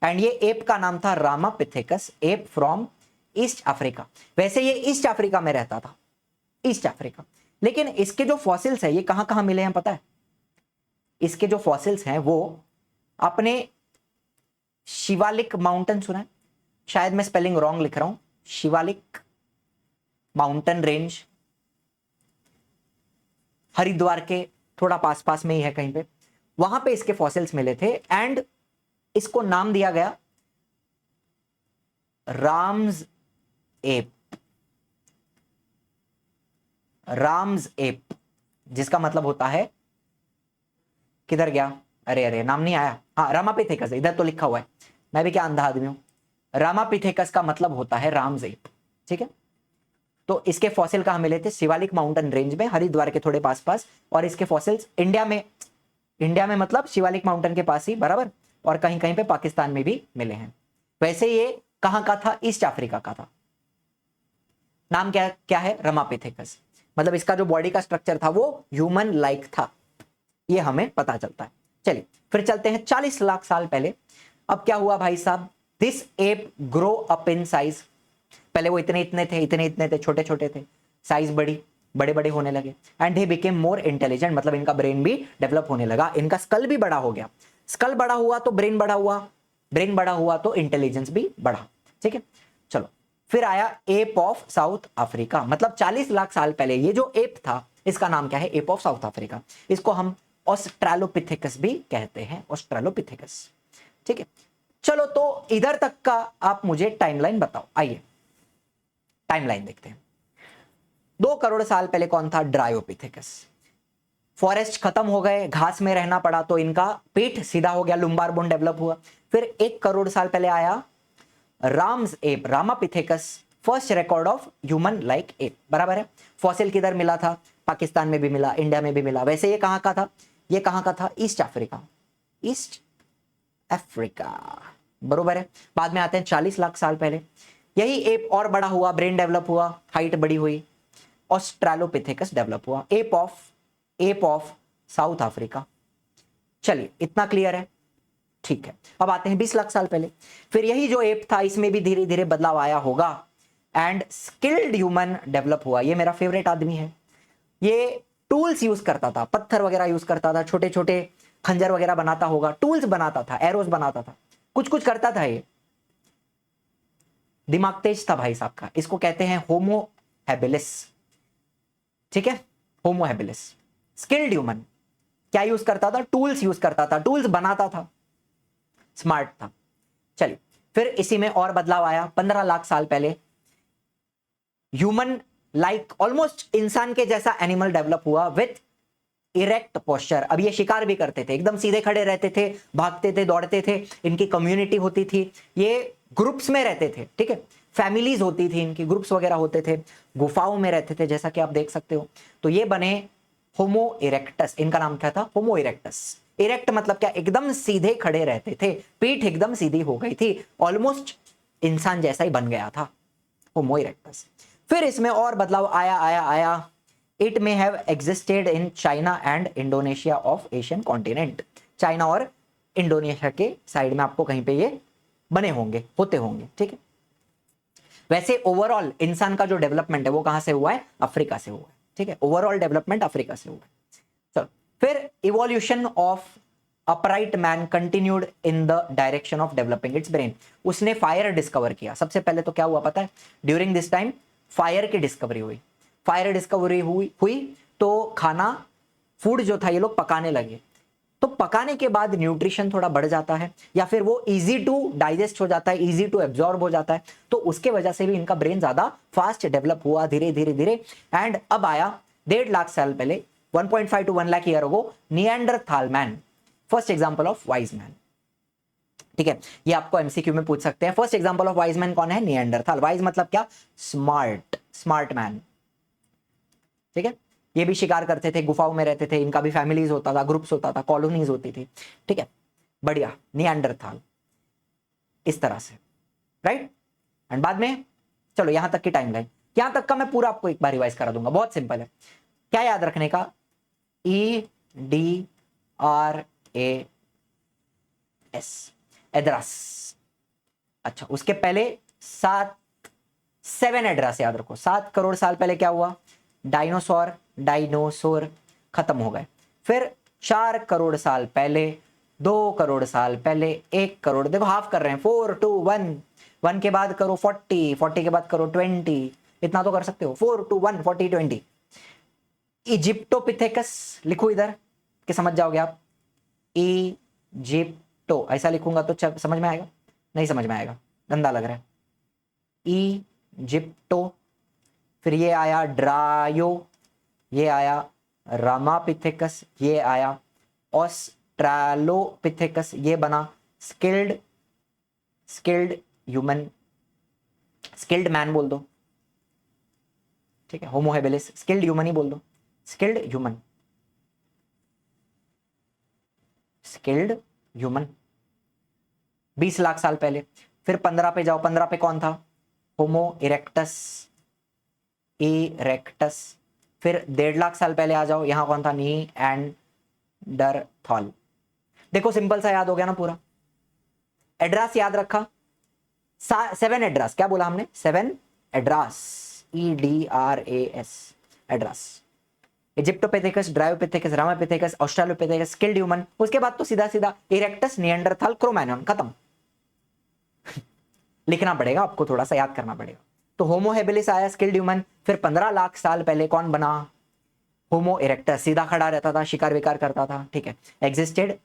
एंड ये एप का नाम था Ramapithecus, app from east Africa. वैसे ये ईस्ट अफ्रीका में रहता था, ईस्ट अफ्रीका। लेकिन इसके जो फॉसिल्स है ये कहां कहां मिले हैं पता है? इसके जो फॉसिल्स हैं वो अपने शिवालिक माउंटेन, सुना है? शायद मैं स्पेलिंग रॉन्ग लिख रहा हूं, शिवालिक माउंटेन रेंज, हरिद्वार के थोड़ा पास पास में ही है कहीं पे, वहां पे इसके फॉसिल्स मिले थे। एंड इसको नाम दिया गया राम्स एप। राम्स एप जिसका मतलब होता है, किधर गया? अरे अरे नाम नहीं आया। हाँ, रामापिथेकस, इधर तो लिखा हुआ है, मैं भी क्या अंधा आदमी हूं। रामापिथेकस का मतलब होता है राम्स एप। ठीक है, तो इसके फॉसिल कहां मिले थे? शिवालिक माउंटेन रेंज में, हरिद्वार के थोड़े पास पास। और इसके फॉसिल्स इंडिया में मतलब शिवालिक माउंटेन के पास ही, बराबर, और कहीं कहीं पे पाकिस्तान में भी मिले हैं। वैसे ये कहां का था? ईस्ट अफ्रीका का था। नाम क्या क्या है? रामापिथेकस। मतलब इसका जो बॉडी का स्ट्रक्चर था वो ह्यूमन लाइक था, ये हमें पता चलता है। चलिए फिर चलते हैं 40 लाख साल पहले। अब क्या हुआ भाई साहब? This app grow up in size. पहले वो इतने इतने थे, छोटे छोटे थे, साइज बड़े बड़े होने लगे। And they became more intelligent, मतलब इनका ब्रेन भी डेवलप होने लगा, इनका स्कल भी बड़ा हो गया। स्कल बड़ा हुआ तो ब्रेन बड़ा हुआ, ब्रेन बड़ा हुआ तो इंटेलिजेंस भी बढ़ा। ठीक है, चलो फिर आया एप ऑफ साउथ अफ्रीका। मतलब 40 लाख साल पहले ये जो एप था इसका नाम क्या है? App of south Africa. इसको हम ऑस्ट्रेलोपिथेकस भी कहते हैं, ऑस्ट्रेलोपिथेकस। ठीक है, चलो तो इधर तक का आप मुझे टाइमलाइन बताओ। आइए टाइमलाइन देखते हैं। 2 करोड़ साल पहले कौन था? ड्रायोपिथेकस। फॉरेस्ट खत्म हो गए, घास में रहना पड़ा तो इनका पीठ सीधा हो गया, लुम्बार बोन डेवलप हुआ। फिर 1 करोड़ साल पहले आया Ram's app, Ramapithecus, first record of human like app, बराबर है। फॉसिल किधर मिला था? पाकिस्तान में भी मिला, इंडिया में भी मिला। वैसे ये कहां का था? ये कहां का था? ईस्ट अफ्रीका, ईस्ट अफ्रीका, बरोबर है। बाद में आते हैं 40 लाख साल पहले, यही एप और बड़ा हुआ, ब्रेन डेवलप हुआ, हाइट बड़ी हुई, ऑस्ट्रेलोपिथेकस डेवलप हुआ, एप ऑफ साउथ अफ्रीका। चलिए इतना क्लियर है, ठीक है। अब आते हैं 20 लाख साल पहले, फिर यही जो एप था इसमें भी धीरे धीरे बदलाव आया होगा एंड स्किल्ड ह्यूमन डेवलप हुआ। ये मेरा फेवरेट आदमी है, ये टूल्स यूज करता था, पत्थर वगैरह यूज करता था, छोटे छोटे खंजर वगैरह बनाता होगा, टूल्स बनाता था, एरोस बनाता था, कुछ कुछ करता था। ये दिमाग तेज था भाई साहब का। इसको कहते हैं होमो हैबिलिस। ठीक है, होमो हैबिलिस, स्किल्ड ह्यूमन। क्या यूज करता था? टूल्स यूज करता था, टूल्स बनाता था, स्मार्ट था। चलिए फिर इसी में और बदलाव आया 15 लाख साल पहले, ह्यूमन लाइक ऑलमोस्ट इंसान के जैसा एनिमल डेवलप हुआ विथ इरेक्ट पोस्चर। अब ये शिकार भी करते थे, एकदम सीधे खड़े रहते थे, भागते थे, दौड़ते थे, इनकी कम्युनिटी होती थी, ये ग्रुप्स में रहते थे। ठीक है, फैमिलीज होती थी इनकी, ग्रुप्स वगैरह होते थे, गुफाओं में रहते थे जैसा कि आप देख सकते हो। तो ये बने होमो इरेक्टस। इनका नाम क्या था? होमो इरेक्टस। इरेक्ट मतलब क्या, एकदम सीधे खड़े रहते थे, पीठ एकदम सीधी हो गई थी, ऑलमोस्ट इंसान जैसा ही बन गया था, होमो इरेक्टस। फिर इसमें और बदलाव आया आया आया। It may have existed in China and Indonesia of Asian continent. China और इंडोनेशिया के साइड में आपको कहीं पे ये बने होंगे, होते होंगे, ठीक है। वैसे ओवरऑल इंसान का जो डेवलपमेंट है वो कहां से हुआ है, अफ्रीका से हुआ है, ठीक है। ओवरऑल डेवलपमेंट अफ्रीका से हुआ है। चलो फिर evolution of upright man continued in the direction of developing it's brain. उसने फायर डिस्कवर किया सबसे पहले। तो क्या हुआ पता है, ड्यूरिंग दिस टाइम फायर की डिस्कवरी हुई। फायर डिस्कवरी हुई तो खाना, फूड जो था ये लोग पकाने लगे। तो पकाने के बाद न्यूट्रिशन थोड़ा बढ़ जाता है, या फिर वो इजी टू डाइजेस्ट हो जाता है, इजी टू एब्जॉर्ब हो जाता है। तो उसके वजह से भी इनका ब्रेन ज्यादा फास्ट डेवलप हुआ धीरे धीरे धीरे। एंड अब आया 1.5 लाख साल पहले, 1.5 to 1 lakh year ago, Neanderthal man, first example of wise man, ठीक है। ये आपको एमसीक्यू में पूछ सकते हैं। First example of wise man कौन है, निएंडरथाल। वाइज मतलब क्या, स्मार्ट, स्मार्ट मैन, ठीक है। ये भी शिकार करते थे, गुफाओं में रहते थे, इनका भी फैमिलीज होता था, ग्रुप्स होता था, कॉलोनीज होती थी, ठीक है। बढ़िया, निएंडरथाल इस तरह से, राइट। एंड बाद में चलो यहां तक की टाइमलाइन, यहां तक का मैं पूरा आपको एक बार रिवाइज करा दूंगा, बहुत सिंपल है। क्या याद रखने का, EDRAS, एड्रास। अच्छा, उसके पहले 7 एड्रास याद रखो। 7 करोड़ साल पहले क्या हुआ, डायनासोर खत्म हो गए। फिर 4 करोड़ साल पहले, 2 करोड़ साल पहले, 1 करोड़, देखो हाफ कर रहे हैं, 4 2 1, 1 के बाद करो 40, 40 के बाद करो 20, इतना तो कर सकते हो, 4 2 1 40 20। इजिप्टोपिथेकस लिखो इधर कि समझ जाओगे आप, इजिप्टो ऐसा लिखूंगा तो समझ में आएगा, नहीं समझ में आएगा, गंदा लग रहा है। इजिप्टो, फिर ये आया ड्रायो, ये आया रामापिथेकस, ये आया ऑस्ट्रालोपिथेकस, ये बना स्किल्ड ह्यूमन, स्किल्ड मैन बोल दो, ठीक है। होमो हेबिलिस, स्किल्ड ह्यूमन ही बोल दो, skilled human, skilled human 20 lakh साल पहले। फिर 15 पे जाओ, 15 पे कौन था, होमो इरेक्टस, इरेक्टस। फिर 1.5 लाख साल पहले आ जाओ, यहां कौन था, निएंडरथाल। देखो सिंपल सा याद हो गया ना पूरा। एड्रास याद रखा, 7 एड्रास, क्या बोला हमने, 7 एड्रास, EDRAS, एड्रास। Egyptopithecus, Dryopithecus, Ramapithecus, Australopithecus, skilled human. उसके बाद तो सीधा सीधा इरेक्टस, निएंडरथाल, क्रो-मैग्नन, खत्म। लिखना पड़ेगा आपको, थोड़ा सा याद करना पड़ेगा। तो होमो हेबिलिस आया, स्किल्ड ह्यूमन। फिर 15 लाख साल पहले कौन बना, होमो इरेक्टस, सीधा खड़ा रहता था, शिकार विकार करता था, ठीक है। एग्जिस्टेड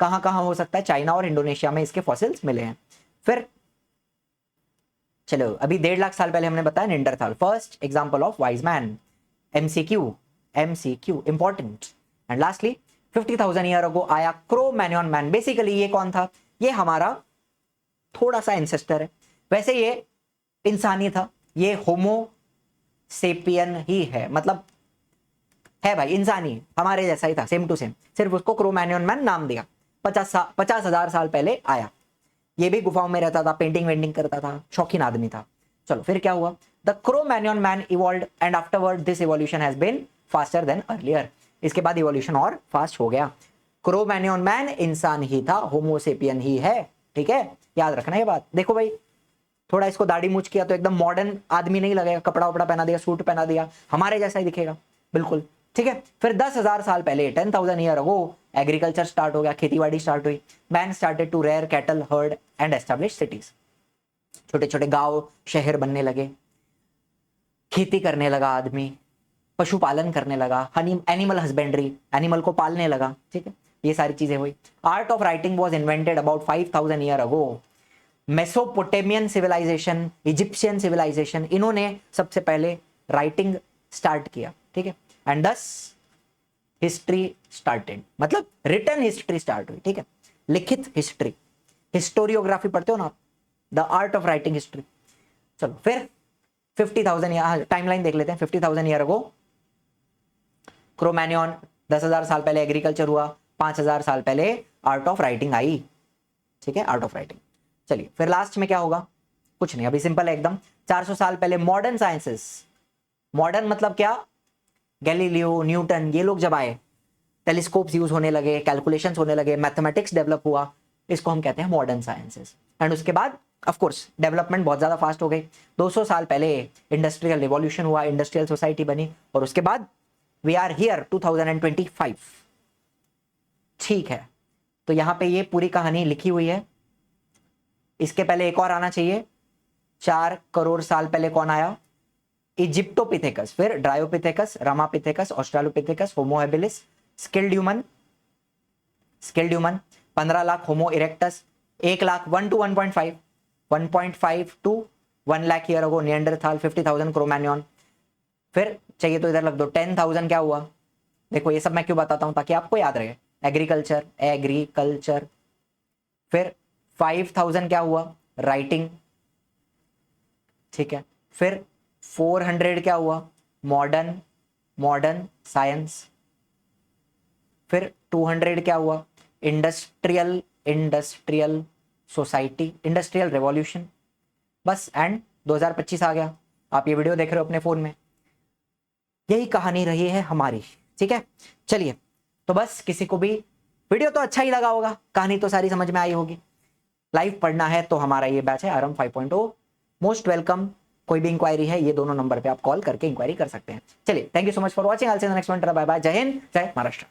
कहां कहां हो सकता है, चाइना और इंडोनेशिया में इसके फॉसिल्स मिले हैं। फिर चलो अभी 1.5 लाख साल पहले हमने बताया Neanderthal, first example of wise man, MCQ important. And lastly 50,000 year ago आया क्रो-मैग्नन मैन। बेसिकली ये कौन था, ये हमारा थोड़ा सा एंसेस्टर है। वैसे ये इंसानी था, ये होमो सेपियन ही है, मतलब है भाई इंसानी, हमारे जैसा ही था, सेम टू सेम, सिर्फ उसको क्रो-मैग्नन मैन नाम दिया। 50,000 साल पहले आया। ये भी गुफाओं में रहता था, पेंटिंग वेंटिंग करता था, शौकीन आदमी था। चलो फिर क्या हुआ, the Cro-Magnon man evolved and afterward this evolution has been faster than earlier. इसके बाद इवोल्यूशन और फास्ट हो गया। क्रो-मैग्नन मैन इंसान ही था, होमो सेपियन ही है, ठीक है, याद रखना ये बात। देखो भाई थोड़ा इसको दाढ़ी मूछ किया तो एकदम मॉडर्न आदमी नहीं लगेगा, कपड़ा वपड़ा पहना दिया, सूट पहना दिया, हमारे जैसा ही दिखेगा बिल्कुल, ठीक है। फिर 10,000 साल पहले, 10,000 ईयर अगो, एग्रीकल्चर स्टार्ट हो गया, खेतीबाड़ी स्टार्ट हुई। Man started to rear cattle, herd and establish cities. छोटे छोटे गांव शहर बनने लगे, खेती करने लगा आदमी, पशुपालन करने लगा, एनिमल हस्बेंड्री, एनिमल को पालने लगा, ठीक है, ये सारी चीजें हुई। Art of writing was invented about 5,000 year ago. Mesopotamian civilization, Egyptian civilization, इन्होंने सबसे पहले राइटिंग स्टार्ट किया, ठीक है। एंड दस हिस्ट्री स्टार्टेड, मतलब रिटन हिस्ट्री स्टार्ट हुई, ठीक है, लिखित हिस्ट्री, हिस्टोरियोग्राफी पढ़ते हो ना आप, the art of writing history. चलो फिर 50,000 ईयर, टाइमलाइन देख लेते हैं। 50,000 ईयर अगो क्रो-मैग्नन, 10,000 साल पहले एग्रीकल्चर हुआ, 5000 साल पहले आर्ट ऑफ राइटिंग आई, ठीक है, आर्ट ऑफ राइटिंग। चलिए फिर लास्ट में क्या होगा, कुछ नहीं, अभी सिंपल है एकदम। 400 साल पहले मॉडर्न साइंसेस, मॉडर्न मतलब क्या, गैलीलियो, न्यूटन, ये लोग जब आए, टेलीस्कोप्स यूज होने लगे, कैलकुलेशंस होने लगे, मैथमेटिक्स डेवलप हुआ, इसको हम कहते हैं मॉडर्न साइंसेस। एंड उसके बाद ऑफ कोर्स डेवलपमेंट बहुत ज्यादा फास्ट हो गई। 200 साल पहले इंडस्ट्रियल रिवॉल्यूशन हुआ, इंडस्ट्रियल सोसाइटी बनी, और उसके बाद वी आर हियर 2025, ठीक है। तो यहां पे ये पूरी कहानी लिखी हुई है। इसके पहले एक और आना चाहिए, 4 करोड़ साल पहले कौन आया, इजिप्टोपिथेकस, फिर Dryopithecus, Ramapithecus, Australopithecus, Homo habilis, skilled human, 15 lakh Homo erectus, 1 lakh 1 to 1.5, 1.5 to 1 lakh year ago Neanderthal, 50,000 Cro-Magnon. फिर चाहिए तो इधर लग दो 10,000 क्या हुआ, देखो ये सब मैं क्यों बताता हूं, ताकि आपको याद रहे, एग्रीकल्चर। फिर 5,000 क्या हुआ, राइटिंग, ठीक है। फिर 400 क्या हुआ, मॉडर्न साइंस। फिर 200 क्या हुआ, इंडस्ट्रियल सोसाइटी, इंडस्ट्रियल रेवोल्यूशन, बस। एंड 2025 आ गया, आप ये वीडियो देख रहे हो अपने फोन में। यही कहानी रही है हमारी, ठीक है। चलिए, तो बस किसी को भी वीडियो तो अच्छा ही लगा होगा, कहानी तो सारी समझ में आई होगी। लाइव पढ़ना है तो हमारा ये बैच है आरएम 5.0, मोस्ट वेलकम। कोई भी इंक्वायरी है, ये दोनों नंबर पे आप कॉल करके इंक्वायरी कर सकते हैं। चलिए, thank you so much for watching, I will see you in the next one. Bye bye, जय हिंद, जय महाराष्ट्र।